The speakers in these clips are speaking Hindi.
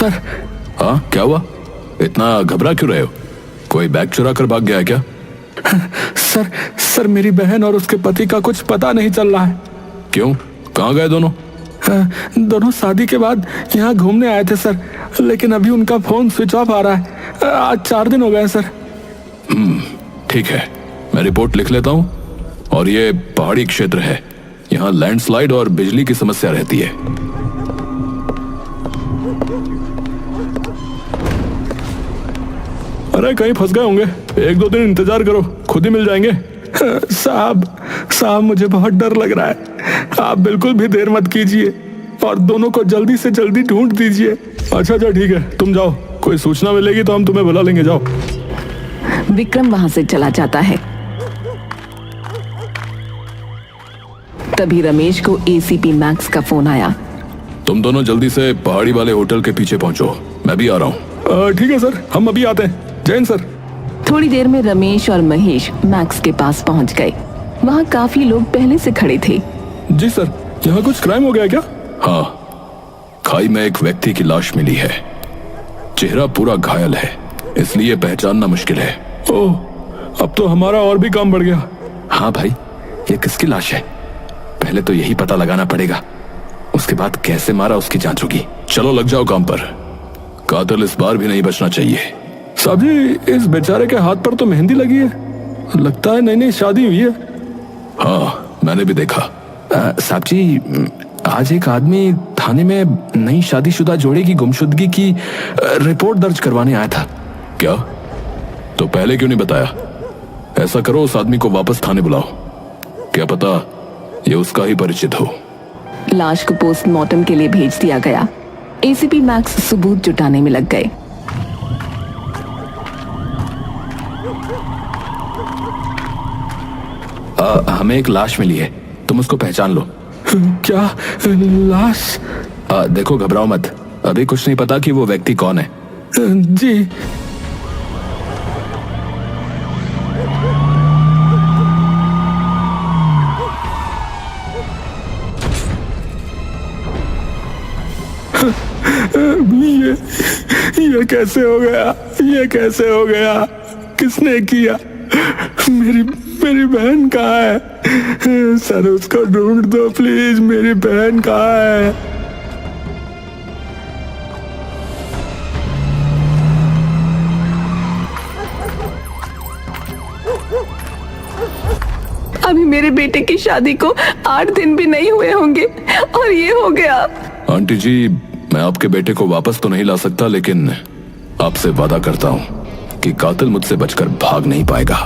सर। हाँ, क्या हुआ? इतना घबरा क्यों रहे हो? कोई बैग चुरा कर भाग गया है क्या? सर मेरी बहन और उसके पति का कुछ पता नहीं चल रहा है। क्यों? कहाँ गए दोनों? दोनों शादी के बाद यहाँ घूमने आए थे सर, लेकिन अभी उनका फोन स्विच ऑफ आ रहा है। आज 4 दिन हो गए सर। ठीक है, मैं रिपोर्ट लिख लेता हूँ। और ये पहाड़ी क्षेत्र है, यहाँ लैंडस्लाइड और बिजली की समस्या रहती है। अरे कहीं फंस गए होंगे, 1-2 दिन इंतजार करो, खुद ही मिल जाएंगे। साहब मुझे बहुत डर लग रहा है। आप बिल्कुल भी देर मत कीजिए और दोनों को जल्दी से जल्दी ढूंढ दीजिए। अच्छा ठीक है, तुम जाओ, कोई सूचना मिलेगी तो हम तुम्हें बुला लेंगे, जाओ। विक्रम वहां से चला जाता है। तभी रमेश को एसीपी मैक्स का फोन आया। तुम दोनों जल्दी से पहाड़ी वाले होटल के पीछे पहुंचो, मैं भी आ रहा हूँ। ठीक है सर, हम अभी आते हैं। जैन सर। थोड़ी देर में रमेश और महेश मैक्स के पास पहुंच गए। वहाँ काफी लोग पहले से खड़े थे। जी सर, यहाँ कुछ क्राइम हो गया क्या? हाँ, खाई में एक व्यक्ति की लाश मिली है। चेहरा पूरा घायल है, इसलिए पहचानना मुश्किल है। ओह, अब तो हमारा और भी काम बढ़ गया। हाँ भाई, ये किसकी लाश है? पहले तो यही पता लगाना पड़ेगा, उसके बाद कैसे मारा उसकी जांच होगी। चलो लग जाओ काम पर, कातिल इस बार भी नहीं बचना चाहिए। साहब जी, इस बेचारे के हाथ पर तो मेहंदी लगी है, लगता है नई नई शादी हुई है। हाँ, मैंने भी देखा। साहब जी, आज एक आदमी थाने में नई शादीशुदा जोड़े की गुमशुदगी की रिपोर्ट दर्ज करवाने आया था। क्या? तो पहले क्यों नहीं बताया? ऐसा करो, उस आदमी को वापस थाने बुलाओ, क्या पता ये उसका ही परिचित हो। लाश को पोस्टमार्टम के लिए भेज दिया गया। एसीपी मैक्स सबूत जुटाने में लग गए। हमें एक लाश मिली है, तुम उसको पहचान लो। क्या लाश? देखो, घबराओ मत, अभी कुछ नहीं पता कि वो व्यक्ति कौन है। जी। ये कैसे हो गया? ये कैसे हो गया? किसने किया? मेरी बहन कहाँ है? सर उसको ढूंढ दो प्लीज, मेरी बहन कहाँ है? अभी मेरे बेटे की शादी को 8 दिन भी नहीं हुए होंगे और ये हो गया। आंटी जी, मैं आपके बेटे को वापस तो नहीं ला सकता, लेकिन आपसे वादा करता हूँ कि कातिल मुझसे बचकर भाग नहीं पाएगा।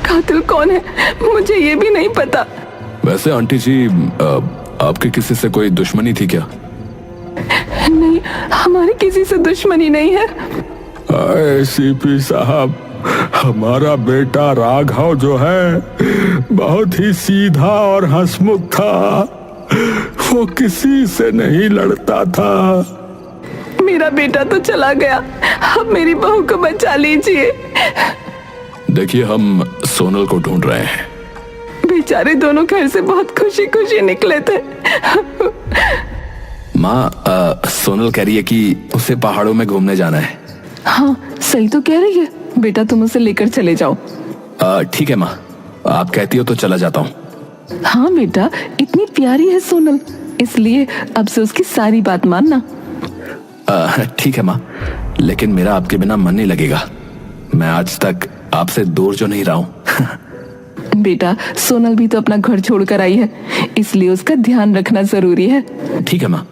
कातिल कौन है, मुझे ये भी नहीं पता। वैसे आंटी जी, आपकी किसी से कोई दुश्मनी थी क्या? नहीं, हमारी किसी से दुश्मनी नहीं है। सीपी साहब, हमारा बेटा राघव जो है बहुत ही सीधा और हंसमुख था, वो किसी से नहीं लड़ता था। मेरा बेटा तो चला गया, अब मेरी बहू को बचा लीजिए। देखिए, हम सोनल को ढूंढ रहे हैं। बेचारे दोनों घर से बहुत खुशी खुशी निकले थे। माँ, सोनल कह रही है कि उसे पहाड़ों में घूमने जाना है। हाँ, सही तो कह रही है। बेटा, तुम उसे लेकर चले जाओ। ठीक है माँ, आप कहती हो तो चला जाता हूँ। हाँ बेटा, इतनी प्यारी है सोनल, इसलिए अब से उसकी सारी बात मानना। ठीक है माँ, लेकिन मेरा आपके बिना मन नहीं लगेगा। मैं आज तक आपसे दूर जो नहीं रहा हूँ। बेटा, सोनल भी तो अपना घर छोड़कर आई है, इसलिए उसका ध्यान रखना जरूरी है। ठीक है माँ,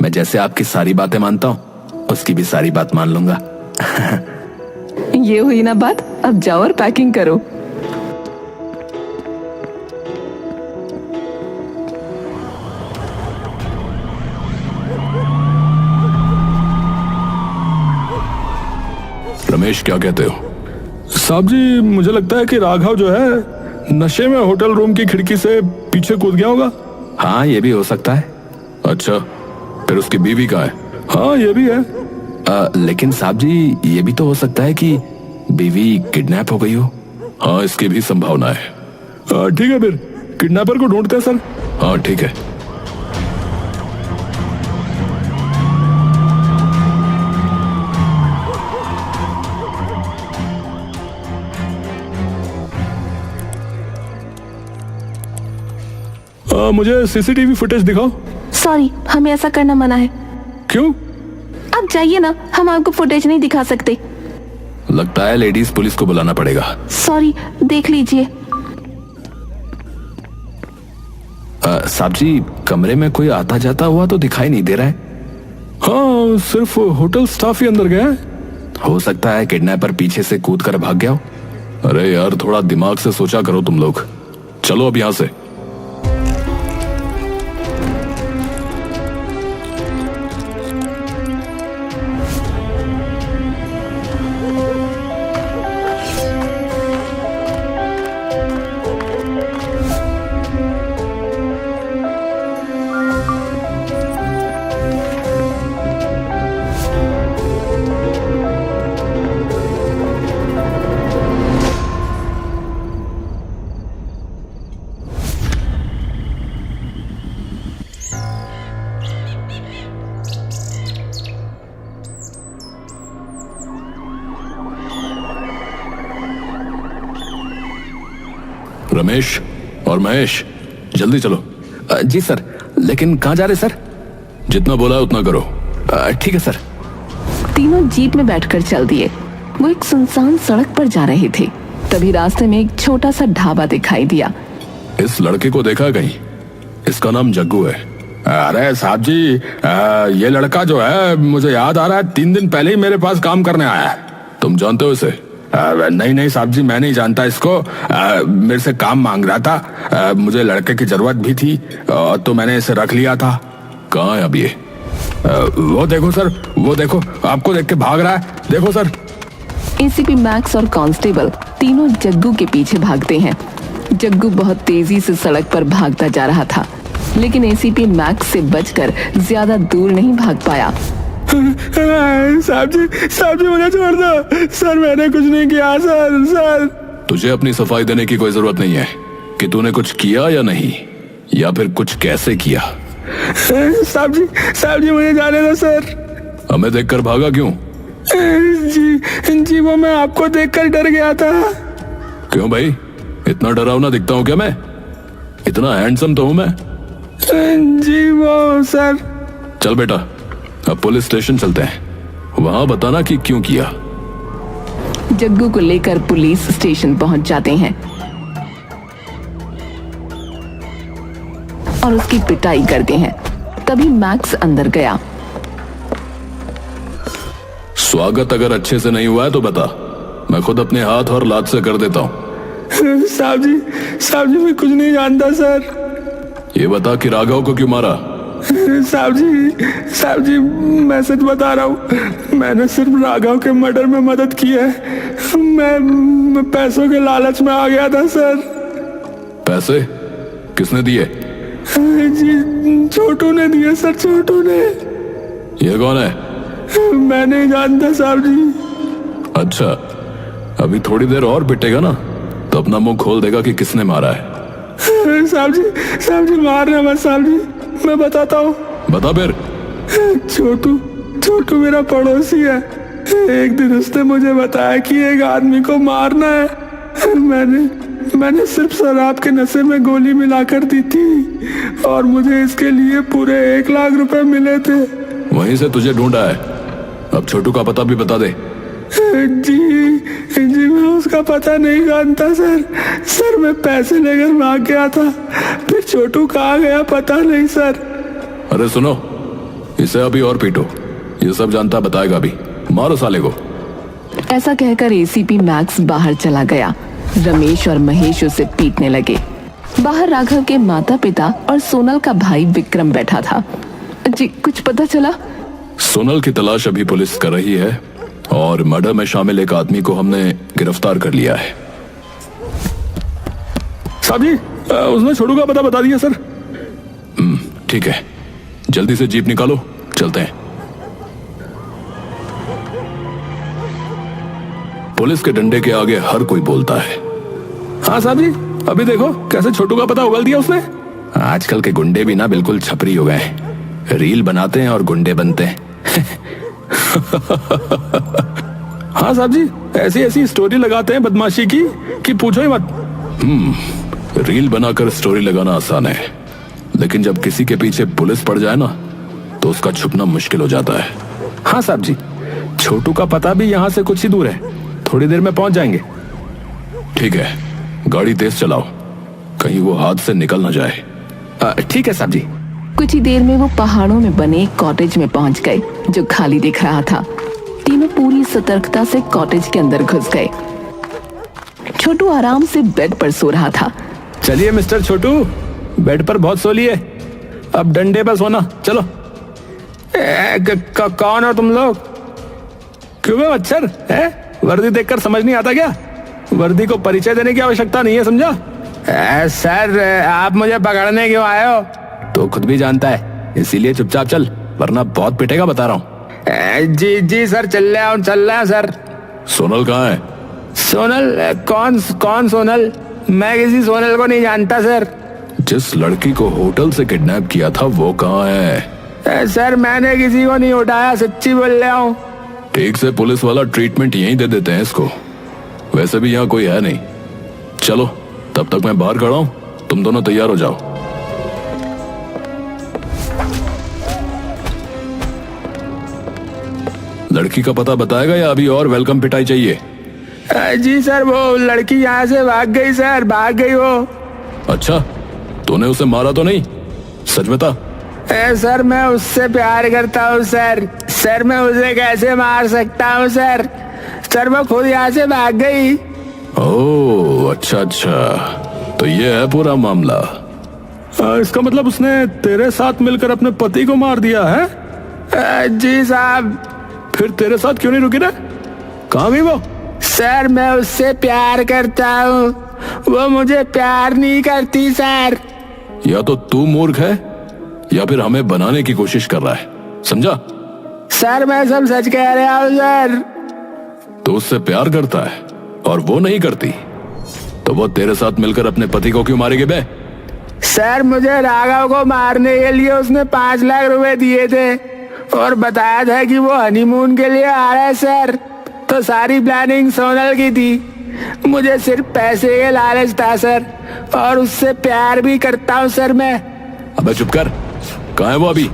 मैं जैसे आपकी सारी बातें मानता हूँ, उसकी भी सारी बात मान लूंगा। ये हुई ना बात, अब जाओ और पैकिंग करो। रमेश, क्या कहते हो? साहब जी, मुझे लगता है कि राघव जो है नशे में होटल रूम की खिड़की से पीछे कूद गया होगा। हाँ, ये भी हो सकता है। अच्छा, फिर उसकी बीवी कहाँ है? हाँ, ये भी है। लेकिन साहब जी, ये भी तो हो सकता है कि बीवी किडनैप हो गई हो। हाँ, इसकी भी संभावना है। ठीक है, फिर किडनैपर को ढूंढते हैं सर। हाँ ठीक है। मुझे सीसीटीवी फुटेज दिखाओ। सॉरी, हमें ऐसा करना मना है। क्यों? आप जाइए ना, हम आपको फुटेज नहीं दिखा सकते। लगता है लेडीज पुलिस को बुलाना पड़ेगा। सॉरी, देख लीजिए। साहब जी, कमरे में कोई आता जाता हुआ तो दिखाई नहीं दे रहा है। हाँ, सिर्फ होटल स्टाफ ही अंदर गया है। हो सकता है किडनैपर पीछे से कूद कर भाग गया हो। अरे यार, थोड़ा दिमाग से सोचा करो तुम लोग। चलो अब यहां से। रमेश और महेश, जल्दी चलो। जी सर, लेकिन कहाँ जा रहे सर? जितना बोला है उतना करो। ठीक है सर। तीनों जीप में बैठकर चल दिए। वो एक सुनसान सड़क पर जा रहे थे। तभी रास्ते में एक छोटा सा ढाबा दिखाई दिया। इस लड़के को देखा कहीं? इसका नाम जग्गू है। अरे साहब जी, ये लड़का जो है मुझे याद आ रहा है, 3 दिन पहले ही मेरे पास काम करने आया है। तुम जानते हो इसे? नहीं साहब जी, मैं नहीं जानता इसको। मेरे से काम मांग रहा था। मुझे लड़के की जरूरत भी थी, तो मैंने इसे रख लिया था। कहाँ है अब ये? वो देखो सर, वो देखो, आपको देख के भाग रहा है। देखो सर। एसीपी मैक्स और कांस्टेबल तीनों जग्गू के पीछे भागते हैं। जग्गू बहुत तेजी से सड़क पर भागता जा रहा था, लेकिन एसीपी मैक्स से बचकर ज्यादा दूर नहीं भाग पाया। साहब जी मुझे छोड़ दो सर, मैंने कुछ नहीं किया सर। तुझे अपनी सफाई देने की कोई जरूरत नहीं है कि तूने कुछ किया या नहीं, या फिर कुछ कैसे किया। साहब जी मुझे जाने दो सर। हमें देखकर भागा क्यों? जी वो मैं आपको देखकर डर गया था। क्यों भाई, इतना डरावना दिखता हूँ क्या मैं? इतना हैंडसम तो हूँ मैं। जी वो सर। चल बेटा, अब पुलिस स्टेशन चलते हैं, वहां बताना कि क्यों किया। जग्गू को लेकर पुलिस स्टेशन पहुंच जाते हैं और उसकी पिटाई करते हैं। तभी मैक्स अंदर गया। स्वागत अगर अच्छे से नहीं हुआ है तो बता, मैं खुद अपने हाथ और लात से कर देता हूँ। साहब जी मैं कुछ नहीं जानता सर। ये बता कि राघव को क्यों मारा? साहब जी मैं सच बता रहा हूँ, मैंने सिर्फ राघव के मर्डर में मदद की है। मैं पैसों के लालच में आ गया था सर। पैसे किसने दिए? जी छोटू ने दिए सर, छोटू ने। ये कौन है? मैं नहीं जानता साहब जी। अच्छा, अभी थोड़ी देर और पिटेगा ना तो अपना मुंह खोल देगा कि किसने मारा है। साहब जी मारना मत साहब जी, मैं बताता हूँ। बता फिर। छोटू मेरा पड़ोसी है। एक दिन उसने मुझे बताया कि एक आदमी को मारना है। मैंने सिर्फ शराब के नशे में गोली मिलाकर दी थी और मुझे इसके लिए पूरे 1 लाख रुपए मिले थे। वहीं से तुझे ढूंढा है, अब छोटू का पता भी बता दे। जी मैं उसका पता नहीं जानता सर मैं पैसे लेकर भाग गया था, फिर छोटू कहाँ गया पता नहीं सर। अरे सुनो, इसे अभी और पीटो, ये सब जानता बताएगा अभी। मारो साले को। ऐसा कहकर एसीपी मैक्स बाहर चला गया। रमेश और महेश उसे पीटने लगे। बाहर राघव के माता पिता और सोनल का भाई विक्रम बैठा था। जी कुछ पता चला? सोनल की तलाश अभी पुलिस कर रही है और मर्डर में शामिल एक आदमी को हमने गिरफ्तार कर लिया है। साहब जी उसने छोटू का पता बता दिया सर। ठीक है, जल्दी से जीप निकालो, चलते हैं। पुलिस के डंडे के आगे हर कोई बोलता है। हाँ साहब जी, अभी देखो कैसे छोटू का पता उगल दिया उसने। आजकल के गुंडे भी ना बिल्कुल छपरी हो गए, रील बनाते हैं और गुंडे बनते हैं। हाँ साहब जी, ऐसी स्टोरी लगाते हैं बदमाशी की कि पूछो ही मत। रील बनाकर स्टोरी लगाना आसान है, लेकिन जब किसी के पीछे पुलिस पड़ जाए ना तो उसका छुपना मुश्किल हो जाता है। हाँ साहब जी, छोटू का पता भी यहाँ से कुछ ही दूर है, थोड़ी देर में पहुंच जाएंगे। ठीक है, गाड़ी तेज चलाओ, कहीं वो हाथ से निकल ना जाए। ठीक है साहब जी। कुछ ही देर में वो पहाड़ों में बने एक कॉटेज में पहुंच गए जो खाली दिख रहा था। तीनों पूरी सतर्कता से कॉटेज के अंदर घुस गए। छोटू आराम से बेड पर सो रहा था। चलिए मिस्टर छोटू, बेड पर बहुत सो लिए, अब डंडे पर सोना। चलो। कौन हो तुम लोग? क्यों बे मच्छर है? वर्दी देखकर समझ नहीं आता क्या? वर्दी को परिचय देने की आवश्यकता नहीं है, समझा? सर, आप मुझे पकड़ने क्यों आए हो? तो खुद भी जानता है, इसीलिए चुपचाप चल, वरना बहुत पिटेगा, बता रहा हूँ। जी सर, चल रहा सर। सोनल कहाँ है? सोनल? कौन सोनल? मैं किसी सोनल को नहीं जानता सर। जिस लड़की को होटल से किडनैप किया था वो कहाँ है? सर, मैंने किसी को नहीं उठाया, सच्ची बोल रहा हूँ। ठीक से पुलिस वाला ट्रीटमेंट यहीं दे देते हैं इसको, वैसे भी यहाँ कोई है नहीं। चलो, तब तक मैं बाहर खड़ा हूँ, तुम दोनों तैयार हो जाओ। लड़की का पता बताएगा या अभी और वेलकम पिटाई चाहिए? जी सर, वो लड़की यहाँ से भाग गई सर, भाग गई वो। अच्छा, तूने उसे मारा तो नहीं? सच बता। सर, मैं उससे प्यार करता हूँ सर, मैं उसे कैसे मार सकता हूँ सर, वो खुद यहाँ से भाग गई। ओह, अच्छा, तो ये है पूरा मामला। इसका मतलब उसने तेरे साथ मिलकर अपने पति को मार दिया है? जी साहब। फिर तेरे साथ क्यों नहीं रुकी रे? कहाँ गई वो? सर, मैं उससे प्यार करता हूँ, वो मुझे प्यार नहीं करती सर। या तो तू मूर्ख है या फिर हमें बनाने की कोशिश कर रहा है, समझा? सर, मैं सब सच कह रहा हूँ सर। तो उससे प्यार करता है और वो नहीं करती, तो वो तेरे साथ मिलकर अपने पति को क्यों मारेगी बे? सर, मुझे राघव को मारने के लिए उसने 5 लाख रुपए दिए थे और बताया था कि वो हनीमून के लिए आ रहा है सर, तो सारी प्लानिंग सोनल की थी। मुझे सिर्फ पैसे के लालच था सर, और उससे प्यार भी करता हूँ सर मैं। अबे चुप कर, कहाँ है वो अभी?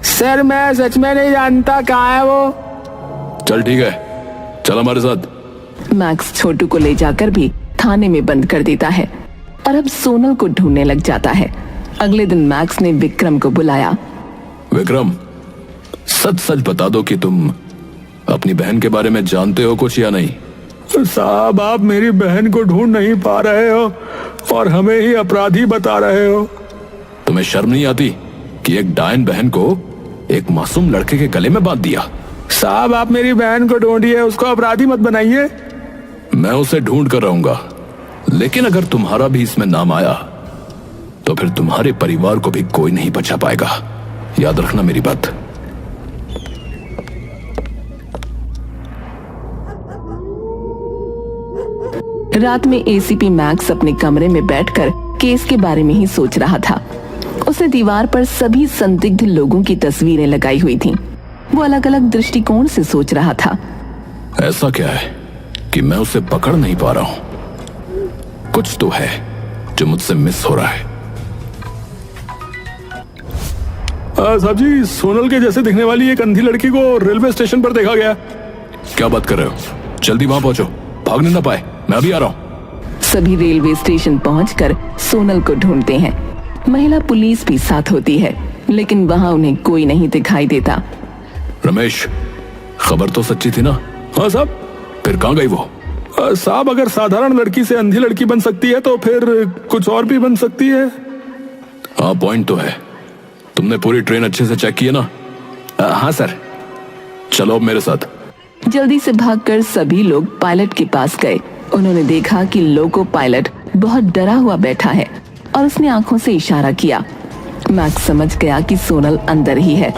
सर, मैं सच में नहीं जानता कहाँ है वो। चल ठीक है, चल हमारे साथ। मैक्स छोटू को ले जाकर भी थाने में बंद कर देता है और अब सोनल को ढूंढने लग जाता है। अगले दिन मैक्स ने विक्रम को बुलाया। विक्रम, सच सच बता दो कि तुम अपनी बहन के बारे में जानते हो कुछ या नहीं? साहब, आप मेरी बहन को ढूंढ नहीं पा रहे हो और हमें ही अपराधी बता रहे हो। तुम्हें शर्म नहीं आती कि एक डायन बहन को एक मासूम लड़के के गले में बांध दिया? साहब, आप मेरी बहन को ढूंढिए, उसको अपराधी मत बनाइए। मैं उसे ढूंढ कर रहूंगा, लेकिन अगर तुम्हारा भी इसमें नाम आया तो फिर तुम्हारे परिवार को भी कोई नहीं बचा पाएगा, याद रखना मेरी बात। रात में एसीपी मैक्स अपने कमरे में बैठकर केस के बारे में ही सोच रहा था। उसने दीवार पर सभी संदिग्ध लोगों की तस्वीरें लगाई हुई थीं। वो अलग अलग दृष्टिकोण से सोच रहा था। ऐसा क्या है कि मैं उसे पकड़ नहीं पा रहा हूं? कुछ तो है जो मुझसे मिस हो रहा है। साहब जी, सोनल के जैसे दिखने वाली एक अंधी लड़की को रेलवे स्टेशन पर देखा गया। क्या बात कर रहे हो? जल्दी वहां पहुंचो, भागने ना पाए, मैं अभी आ रहा हूं। सभी रेलवे स्टेशन पहुंचकर सोनल को ढूंढते हैं। महिला पुलिस भी साथ होती है, लेकिन वहां उन्हें कोई नहीं दिखाई देता। रमेश, खबर तो सच्ची थी ना? हाँ साहब। फिर कहाँ गई वो? साहब, अगर साधारण लड़की से अंधी लड़की बन सकती है तो फिर कुछ और भी बन सकती है। हाँ, पॉइंट तो है। तुमने पूरी ट्रेन अच्छे से चेक की है ना? हाँ सर। चलो अब मेरे साथ। जल्दी से भागकर सभी लोग पायलट के पास गए। उन्होंने देखा कि लोको पायलट बहुत डरा हुआ बैठा है और उसने आंखों से इशारा किया। मैक्स समझ गया कि सोनल अंदर ही है।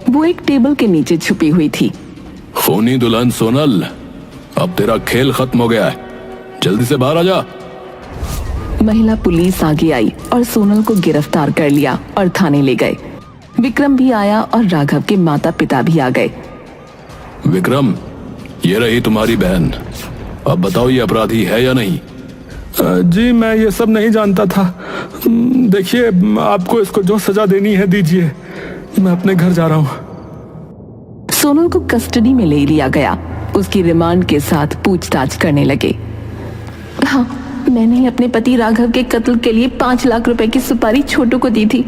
वो एक टेबल के नीचे छुपी हुई थी। खूनी दुल्हन सोनल, अब तेरा खेल खत्म हो गया है, जल्दी से बाहर आ जा। महिला पुलिस आगे आई और सोनल को गिरफ्तार कर लिया और थाने ले गए। विक्रम भी आया और राघव के माता पिता भी आ गए। विक्रम, ये रही तुम्हारी बहन, अब बताओ ये अपराधी है या नहीं? जी, मैं ये सब नहीं जानता था। देखिए, आपको इसको जो सजा देनी है दीजिए, मैं अपने घर जा रहा हूँ। सोनल को कस्टडी में ले लिया गया। उसकी रिमांड के साथ पूछताछ करने लगे। हाँ, मैंने ही अपने पति राघव के कत्ल के लिए 5 लाख रुपए की सुपारी छोटू को दी थी।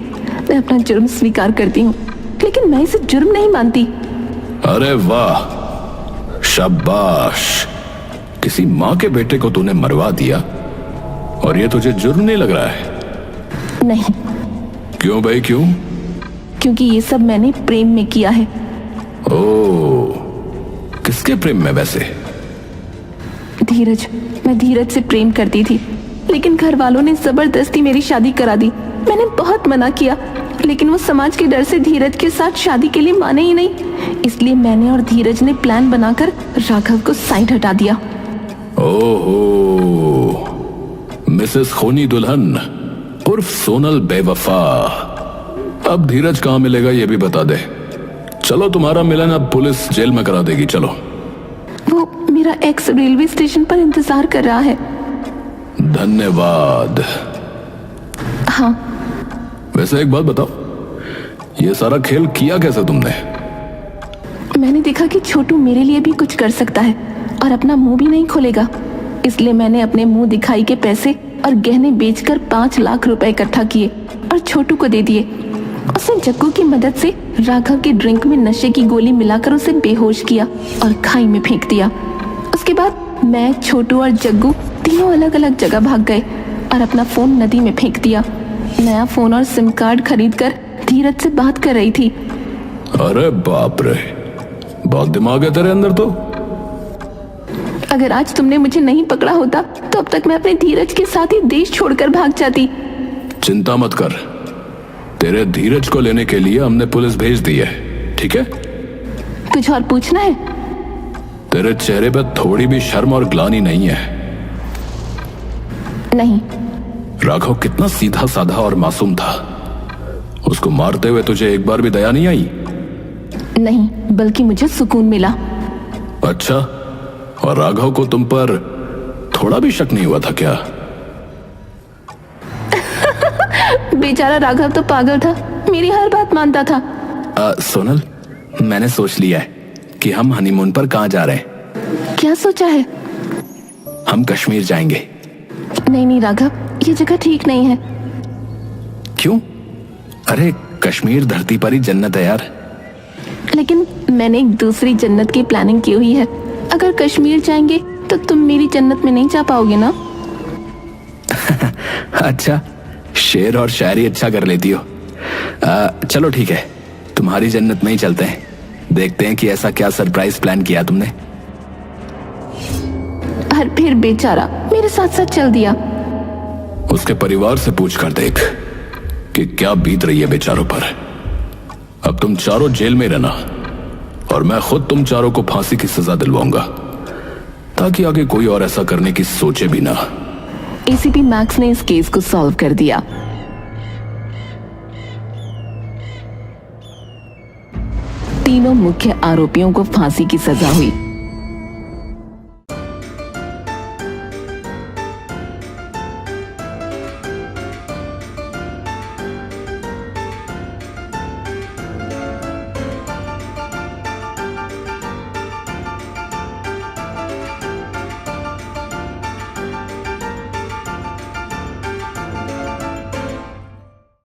मैं अपना जुर्म स्वीकार करती हूँ, लेकिन मैं इसे जुर्म नहीं मानती। अरे वाह, शाबाश। किसी माँ के बेटे को तूने मरवा दिया और ये तुझे जुर्म नहीं लग रहा है? नहीं। क्यों भाई, क्यों? क्योंकि ये सब मैंने प्रेम में किया है। ओह, किसके प्रेम में वैसे? धीरज। मैं धीरज से प्रेम करती थी, लेकिन घर वालों ने जबरदस्ती मेरी शादी करा दी। मैंने बहुत मना किया, लेकिन वो समाज के डर से धीरज के साथ शादी के लिए माने ही नहीं। इसलिए मैंने और धीरज ने प्लान बनाकर राघव को साइड हटा दिया। ओहो, मिसेस खूनी दुल्हन उर्फ सोनल बेवफा। अब धीरज कहाँ मिलेगा ये भी बता दे। चलो, तुम्हारा मिलन अब पुलिस जेल में करा देगी। चलो। वो मेरा एक्स रेलवे स्टेशन पर इंतजार कर रहा है। धन्यवाद। हाँ। वैसे एक बात बताओ, ये सारा खेल किया कैसे तुमने? मैंने देखा कि छोटू मेरे लिए भी कुछ कर सकता है और अपना मुंह भी नहीं खोलेगा, इसलिए मैंने अपने मुंह दिखाई के पैसे और गहने बेचकर 5 लाख रुपए इकट्ठा किए और छोटू को दे दिए। उसने जग्गू की मदद से राघव के ड्रिंक में नशे की गोली मिलाकर उसे बेहोश किया और खाई में फेंक दिया। उसके बाद मैं, छोटू और जग्गू तीनों अलग अलग जगह भाग गए और अपना फोन नदी में फेंक दिया। नया फोन और सिम कार्ड खरीदकर धीरज से बात कर रही थी। अरे बाप रे, बहुत दिमाग है तेरे अंदर तो। अगर आज तुमने मुझे नहीं पकड़ा होता तो अब तक मैं अपने धीरज के साथ ही देश छोड़कर भाग जाती। चिंता मत कर, तेरे धीरज को लेने के लिए हमने पुलिस भेज दी है, ठीक है? कुछ और पूछना है? तेरे चेहरे पे थोड़ी भी शर्म और ग्लानि नहीं है? नहीं। राघव कितना सीधा साधा और मासूम था। उसको मारते हुए तुझे एक बार भी दया नहीं आई? नहीं, बल्कि मुझे सुकून मिला। अच्छा, और राघव को तुम पर थोड़ा भी शक नहीं हुआ था क्या? बेचारा राघव तो पागल था, मेरी हर बात मानता था। सोनल, मैंने सोच लिया है कि हम हनीमून पर कहाँ जा रहे हैं। क्या सोचा है? हम कश्मीर जाएंगे। नहीं राघव, ये जगह ठीक नहीं है। क्यों? अरे, कश्मीर धरती पर ही जन्नत है यार। लेकिन मैंने एक दूसरी जन्नत की प्लानिंग की हुई है। अगर कश्मीर जाएंगे तो तुम मेरी जन्नत में नहीं जा पाओगे ना? अच्छा, शेर और शायरी अच्छा कर लेती हो। चलो ठीक है, तुम्हारी जन्नत में ही चलते हैं। देखते हैं कि ऐसा क्या सरप्राइज प्लान किया तुमने। और फिर बेचारा मेरे साथ साथ चल दिया। उसके परिवार से पूछ कर देख कि क्या बीत रही है बेचारों पर। अब तुम चारों जेल में रहना और मैं खुद तुम चारों को फांसी की सजा दिलवाऊंगा, ताकि आगे कोई और ऐसा करने की सोचे भी ना। एसीपी मैक्स ने इस केस को सॉल्व कर दिया। तीनों मुख्य आरोपियों को फांसी की सजा हुई।